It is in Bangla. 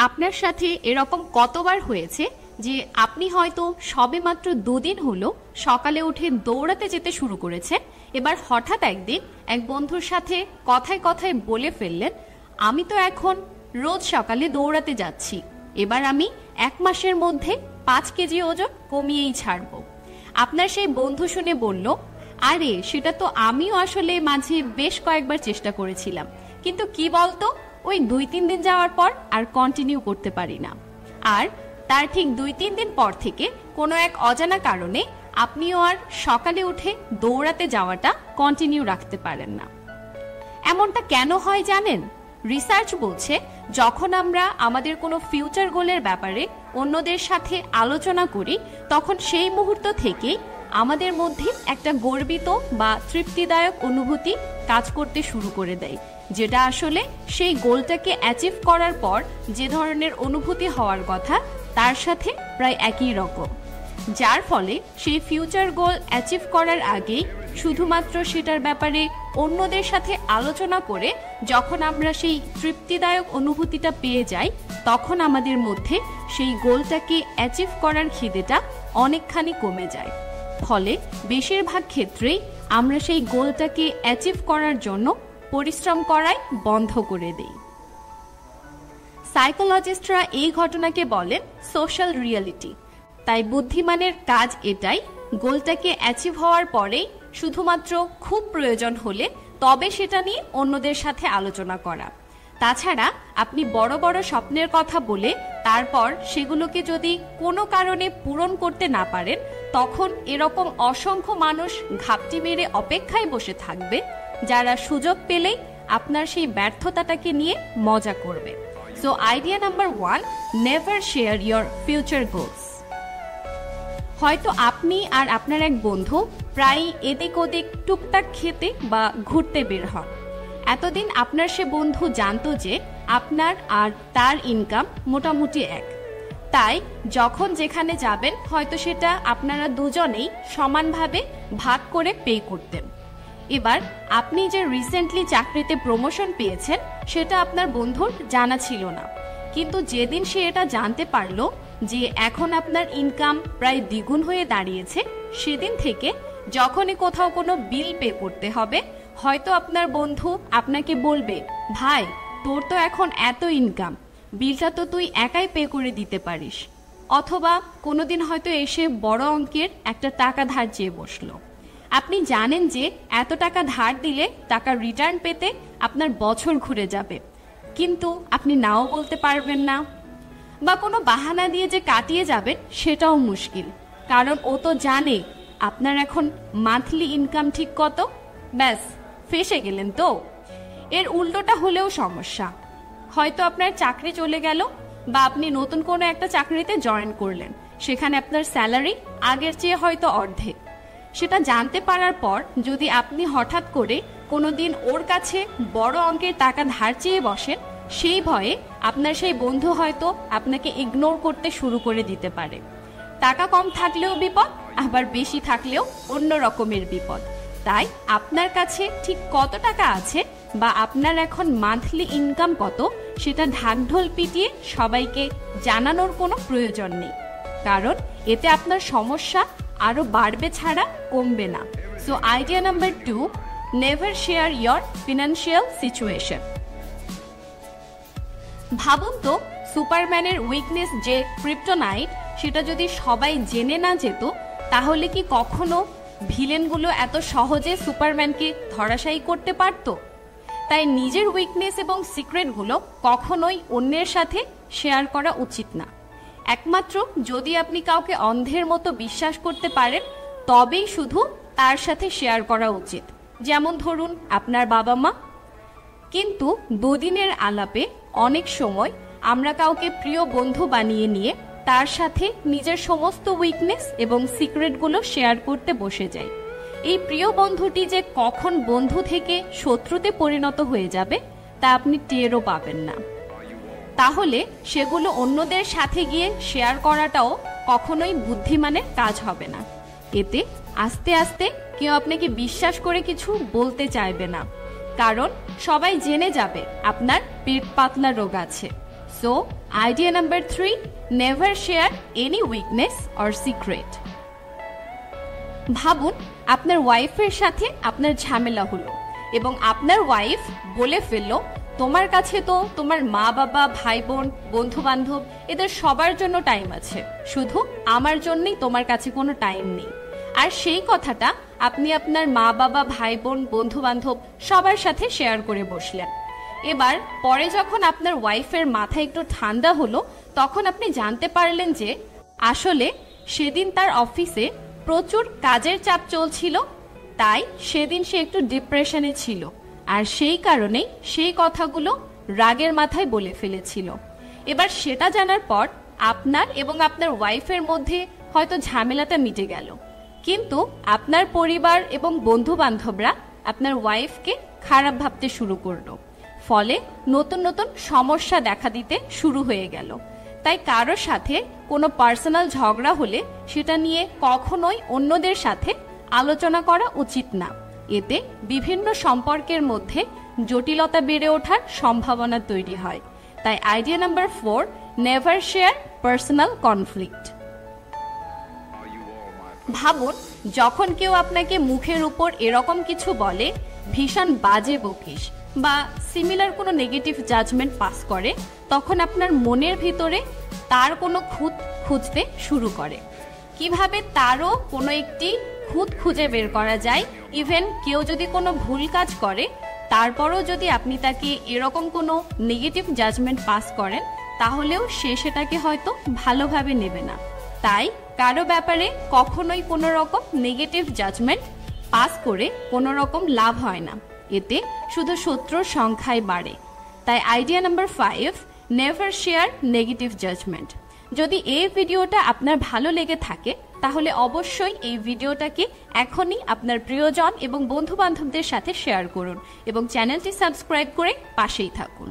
আপনার সাথে এরকম কতবার হয়েছে যে আপনি হয়তো সবেমাত্র 2 দিন হলো সকালে উঠে দৌড়াতে যেতে শুরু করেছেন, এবার হঠাৎ একদিন এক বন্ধুর সাথে কথায় কথায় বলে ফেললেন, আমি তো এখন রোজ সকালে দৌড়াতে যাচ্ছি, এবার আমি 1 মাসের মধ্যে 5 কেজি ওজন কমিয়েই ছাড়বো। আপনার সেই বন্ধু শুনে বলল, আরে সেটা তো আমিও আসলে মাঝে বেশ কয়েকবার চেষ্টা করেছিলাম, কিন্তু কি বলতো, ওই 2-3 দিন যাওয়ার পর আর কন্টিনিউ করতে পারি না। আর তার ঠিক 2-3 দিন পর থেকে কোনো এক অজানা কারণে আপনিও আর সকালে উঠে দৌড়াতে যাওয়াটা কন্টিনিউ রাখতে পারেন না। এমনটা কেন হয় জানেন? রিসার্চ বলছে, যখন আমরা আমাদের কোনো ফিউচার গোলের ব্যাপারে অন্যদের সাথে আলোচনা করি, তখন সেই মুহূর্ত থেকেই আমাদের মধ্যে একটা গর্বিত বা তৃপ্তিদায়ক অনুভূতি কাজ করতে শুরু করে দেয়, যেটা আসলে সেই গোলটাকে অ্যাচিভ করার পর যে ধরনের অনুভূতি হওয়ার কথা তার সাথে প্রায় একই রকম। যার ফলে সেই ফিউচার গোল অ্যাচিভ করার আগেই শুধুমাত্র সেটার ব্যাপারে অন্যদের সাথে আলোচনা করে যখন আমরা সেই তৃপ্তিদায়ক অনুভূতিটা পেয়ে যাই, তখন আমাদের মধ্যে সেই গোলটাকে অ্যাচিভ করার খিদেটা অনেকখানি কমে যায়। ফলে বেশিরভাগ ক্ষেত্রেই আমরা সেই গোলটাকে অ্যাচিভ করার জন্য পরিশ্রম করাই বন্ধ করে দেই। সাইকোলজিস্টরা এই ঘটনাকে বলেন সোশ্যাল রিয়েলিটি। তাই বুদ্ধিমানের কাজ এটাই, গোলটাকে অ্যাচিভ হওয়ার পরেই শুধুমাত্র খুব প্রয়োজন হলে তবে সেটা নিয়ে অন্যদের সাথে আলোচনা করা। তাছাড়া আপনি বড় বড় স্বপ্নের কথা বলে তারপর সেগুলোকে যদি কোনো কারণে পূরণ করতে না পারেন, তখন এরকম অসংখ্য মানুষ ঘাপটি মেরে অপেক্ষায় বসে থাকবে, যারা সুযোগ পেলেই আপনার সেই ব্যর্থতাটাকে নিয়ে মজা করবে। So idea number 1, never share your future goals. হয়তো আপনি আর আপনার এক বন্ধু প্রায় এদিক ওদিক টুকটাক খেতে বা ঘুরতে বের হন। এতদিন আপনার সে বন্ধু জানতো যে আপনার আর তার ইনকাম মোটামুটি এক, তাই যখন যেখানে যাবেন হয়তো সেটা আপনারা দুজনেই সমানভাবে ভাগ করে পে করতেন। এবার আপনি যে রিসেন্টলি চাকরিতে প্রমোশন পেয়েছেন সেটা আপনার বন্ধুর জানা ছিল না, কিন্তু যেদিন সে এটা জানতে পারলো যে এখন আপনার ইনকাম প্রায় দ্বিগুণ হয়ে দাঁড়িয়েছে, সেদিন থেকে যখনই কোথাও কোনো বিল পে করতে হবে, হয়তো আপনার বন্ধু আপনাকে বলবে, ভাই তোর তো এখন এত ইনকাম, বিলটা তো তুই একাই পে করে দিতে পারিস। অথবা কোনোদিন হয়তো এসে বড় অঙ্কের একটা টাকা ধার চেয়ে বসলো। আপনি জানেন যে এত টাকা ধার দিলে টাকা রিটার্ন পেতে আপনার বছর ঘুরে যাবে, কিন্তু আপনি নাও বলতে পারবেন না। বা কোনো বাহানা দিয়ে যে কাটিয়ে যাবেন সেটাও মুশকিল, কারণ ও তো জানে আপনার এখন মান্থলি ইনকাম ঠিক কত। ব্যাস, ফেসে গেলেন তো। এর উল্টোটা হলেও সমস্যা, হয়তো আপনার চাকরি চলে গেল বা আপনি নতুন কোনো একটা চাকরিতে জয়েন করলেন, সেখানে আপনার স্যালারি আগের চেয়ে হয়তো অর্ধেক। সেটা জানতে পারার পর যদি আপনি হঠাৎ করে কোনোদিন ওর কাছে বড় অঙ্কের টাকা ধার চেয়ে বসেন, সেই ভয়ে আপনার সেই বন্ধু হয়তো আপনাকে ইগনোর করতে শুরু করে দিতে পারে। টাকা কম থাকলেও বিপদ, আবার বেশি থাকলেও অন্য রকমের বিপদ। তাই আপনার কাছে ঠিক কত টাকা আছে বা আপনার এখন মান্থলি ইনকাম কত, সেটা ঢাকঢোল পিটিয়ে সবাইকে জানানোর কোনো প্রয়োজন নেই, কারণ এতে আপনার সমস্যা আরো বাড়বে ছাড়া কমবে না। So idea number 2, never share your financial situation. ভাবুন তো, সুপারম্যানের উইকনেস যে ক্রিপ্টোনাইট, সেটা যদি সবাই জেনে না যেত, তাহলে কি কখনো ভিলেনগুলো এত সহজে সুপারম্যানকে ধরাশায়ী করতে পারত? তাই নিজের উইকনেস এবং সিক্রেটগুলো কখনোই অন্যের সাথে শেয়ার করা উচিত না। একমাত্র যদি আপনি কাউকে অন্ধের মতো বিশ্বাস করতে পারেন, তবেই শুধু তার সাথে শেয়ার করা উচিত। যেমন ধরুন আপনার বাবা মা। কিন্তু দুদিনের আলাপে অনেক সময় আমরা কাউকে প্রিয় বন্ধু বানিয়ে নিয়ে তার সাথে নিজের সমস্ত উইকনেস এবং সিক্রেটগুলো শেয়ার করতে বসে যাই। এই প্রিয় বন্ধুটি যে কখন বন্ধু থেকে শত্রুতে পরিণত হয়ে যাবে তা আপনি টেরও পাবেন না। তাহলে সেগুলো অন্যদের সাথে গিয়ে শেয়ার করাটাও কখনোই বুদ্ধিমানের কাজ হবে না। এতে আস্তে আস্তে কেউ আপনাকে বিশ্বাস করে কিছু বলতে চাইবে না, কারণ সবাই জেনে যাবে আপনার পেট পাতলা রোগ আছে। So idea number 3, never share any weakness or secret. ভাবুন আপনার ওয়াইফের সাথে আপনার ঝামেলা হলো এবং আপনার ওয়াইফ বলে ফেললো, তোমার কাছে তো তোমার মা বাবা, ভাই বোন, বন্ধু বান্ধব এদের সবার জন্য টাইম আছে, শুধু আমার জন্যই তোমার কাছে কোনো টাইম নেই। আর সেই কথাটা আপনি আপনার মা বাবা, ভাই বোন, বন্ধু বান্ধব সবার সাথে শেয়ার করে বসলেন। এবার পরে যখন আপনার ওয়াইফের মাথা একটু ঠান্ডা হলো, তখন আপনি জানতে পারলেন যে আসলে সেদিন তার অফিসে প্রচুর কাজের চাপ চলছিল, তাই সেদিন সে একটু ডিপ্রেশনে ছিল, আর সেই কারণেই সেই কথাগুলো রাগের মাথায় বলে ফেলেছিল। এবার সেটা জানার পর আপনার এবং আপনার ওয়াইফের মধ্যে হয়তো ঝামেলাটা মিটে গেল, কিন্তু আপনার পরিবার এবং বন্ধু বান্ধবরা আপনার ওয়াইফকে খারাপ ভাবতে শুরু করলো, ফলে নতুন নতুন সমস্যা দেখা দিতে শুরু হয়ে গেল। তাই কারোর সাথে কোনো পার্সোনাল ঝগড়া হলে সেটা নিয়ে কখনোই অন্যদের সাথে আলোচনা করা উচিত না। এতে বিভিন্ন সম্পর্কের মধ্যে জটিলতা বেড়ে ওঠার সম্ভাবনা তৈরি হয়। তাই idea number 4, never share personal conflict. ভাবুন যখন কেউ আপনাকে মুখের উপর এরকম কিছু বলে, ভীষণ বাজে বকিস বা সিমিলার কোনো নেগেটিভ জাজমেন্ট পাস করে, তখন আপনার মনের ভিতরে তার কোনো খুঁত খুঁজতে শুরু করে। কিভাবে তারও কোনো একটি খুঁত খুঁজে বের করা যায়, ইভেন কেউ যদি কোনো ভুল কাজ করে তারপরও যদি আপনি তাকে এরকম কোনো নেগেটিভ জাজমেন্ট পাস করেন, তাহলেও সে সেটাকে হয়তো ভালোভাবে নেবে না। তাই কারো ব্যাপারে কখনোই কোনো রকম নেগেটিভ জাজমেন্ট পাস করে কোনো রকম লাভ হয় না, এতে শুধু শত্রুর সংখ্যাই বাড়ে। তাই idea number 5, never share negative judgement. যদি এই ভিডিওটা আপনার ভালো লেগে থাকে তাহলে অবশ্যই এই ভিডিওটাকে এখনই আপনার প্রিয়জন এবং বন্ধু বান্ধবদের সাথে শেয়ার করুন এবং চ্যানেলটি সাবস্ক্রাইব করে পাশেই থাকুন।